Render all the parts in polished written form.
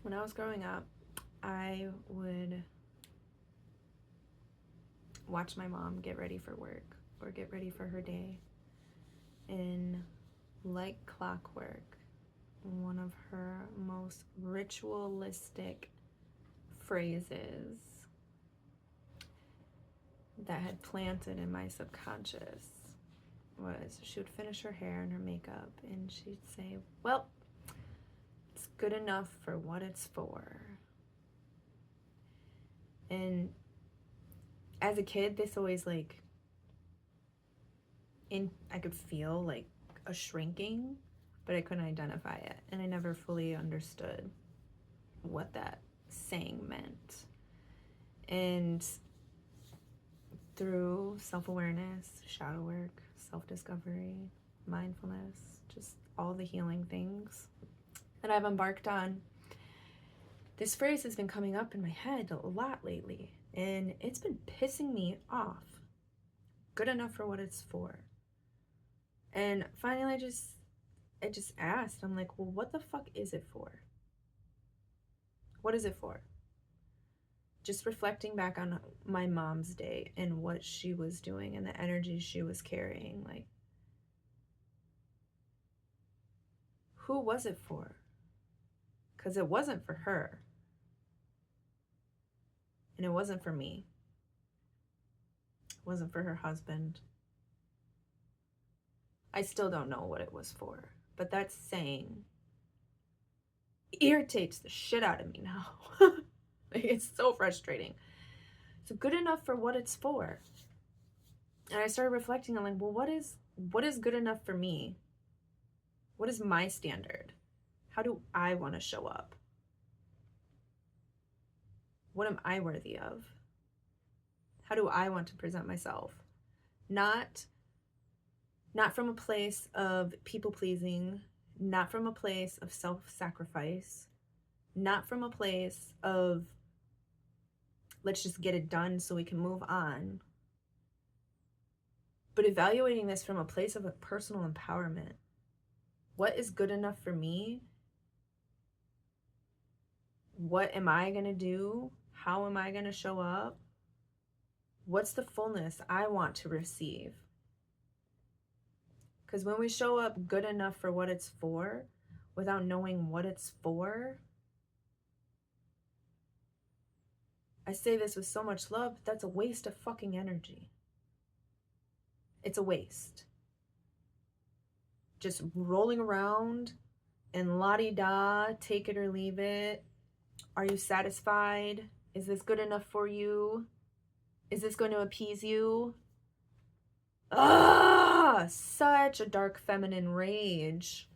When I was growing up, I would watch my mom get ready for work or get ready for her day. And like clockwork, one of her most ritualistic phrases that had planted in my subconscious was she would finish her hair and her makeup and she'd say, "Well, it's good enough for what it's for." And as a kid, this always I could feel like a shrinking, but I couldn't identify it, and I never fully understood what that saying meant. And through self-awareness, shadow work, self-discovery, mindfulness, just all the healing things that I've embarked on, this phrase has been coming up in my head a lot lately, and it's been pissing me off. Good enough for what it's for. And finally I just asked, I'm like, well, what the fuck is it for? What is it for? Just reflecting back on my mom's day and what she was doing and the energy she was carrying, like, who was it for? Because it wasn't for her. And it wasn't for me. It wasn't for her husband. I still don't know what it was for, but that saying irritates the shit out of me now. It's so frustrating. So good enough for what it's for. And I started reflecting on like, well, what is good enough for me? What is my standard? How do I want to show up? What am I worthy of? How do I want to present myself? Not from a place of people pleasing, not from a place of self-sacrifice, not from a place of let's just get it done so we can move on, but evaluating this from a place of a personal empowerment. What is good enough for me? What am I going to do? How am I going to show up? What's the fullness I want to receive? Because when we show up good enough for what it's for, without knowing what it's for, I say this with so much love, but that's a waste of fucking energy. It's a waste. Just rolling around and la-di-da, take it or leave it. Are you satisfied? Is this good enough for you? Is this going to appease you? Such a dark feminine rage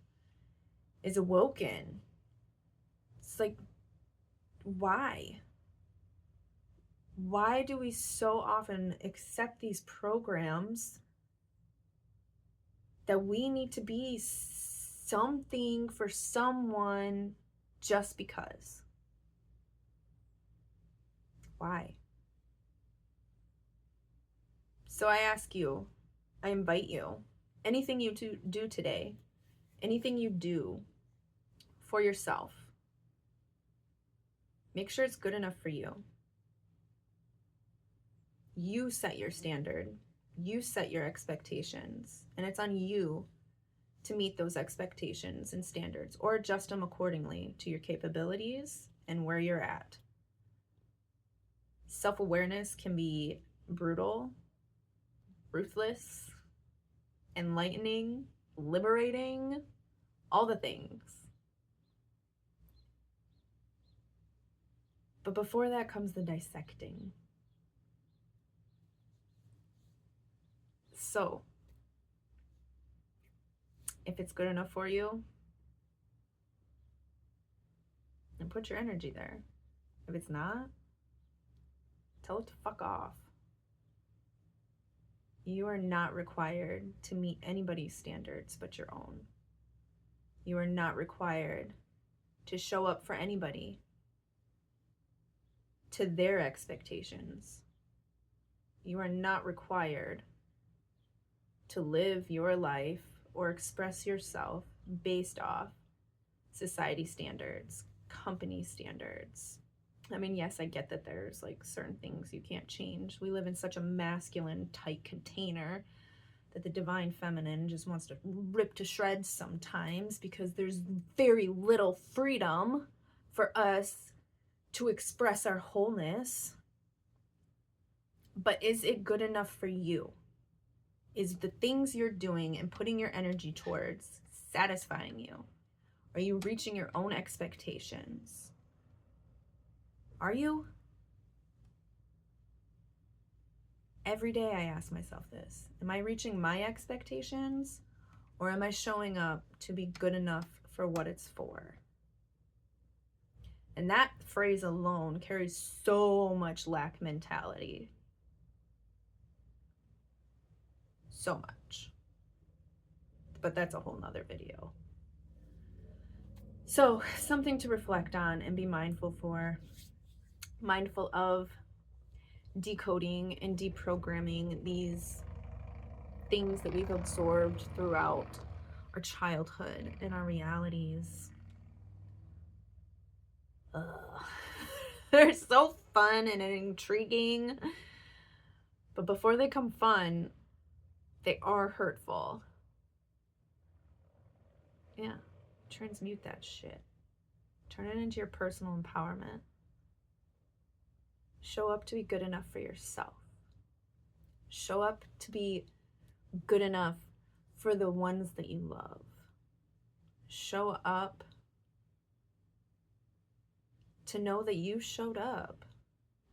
is awoken. It's like, why? Why do we so often accept these programs that we need to be something for someone just because? Why? So I ask you, I invite you, anything you do today, anything you do for yourself, make sure it's good enough for you. You set your standard, you set your expectations, and it's on you to meet those expectations and standards or adjust them accordingly to your capabilities and where you're at. Self-awareness can be brutal, ruthless, enlightening, liberating, all the things. But before that comes the dissecting. So, if it's good enough for you, then put your energy there. If it's not, tell it to fuck off. You are not required to meet anybody's standards but your own. You are not required to show up for anybody to their expectations. You are not required to live your life or express yourself based off society standards, company standards. I mean, yes, I get that there's like certain things you can't change. We live in such a masculine, tight container that the divine feminine just wants to rip to shreds sometimes, because there's very little freedom for us to express our wholeness. But is it good enough for you? Is the things you're doing and putting your energy towards satisfying you? Are you reaching your own expectations? Are you? Every day I ask myself this. Am I reaching my expectations, or am I showing up to be good enough for what it's for? And that phrase alone carries so much lack mentality. So much. But that's a whole nother video. So, something to reflect on and be mindful for. Mindful of decoding and deprogramming these things that we've absorbed throughout our childhood and our realities. They're so fun and intriguing, but before they come fun, they are hurtful. Yeah, transmute that shit. Turn it into your personal empowerment. Show up to be good enough for yourself. Show up to be good enough for the ones that you love. Show up to know that you showed up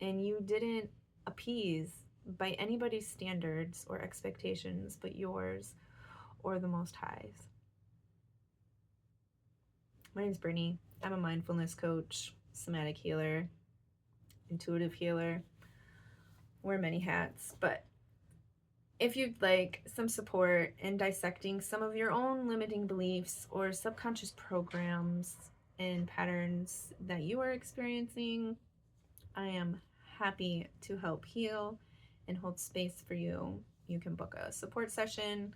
and you didn't appease by anybody's standards or expectations but yours or the Most High's. My name's Brittany. I'm a mindfulness coach, somatic healer, intuitive healer. Wear many hats, but if you'd like some support in dissecting some of your own limiting beliefs or subconscious programs and patterns that you are experiencing, I am happy to help heal and hold space for you. You can book a support session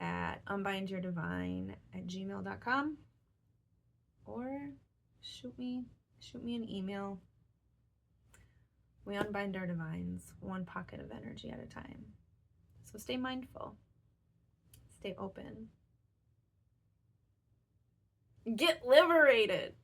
at unbindyourdivine@gmail.com or shoot me an email. We unbind our divines, one pocket of energy at a time. So stay mindful, stay open, get liberated.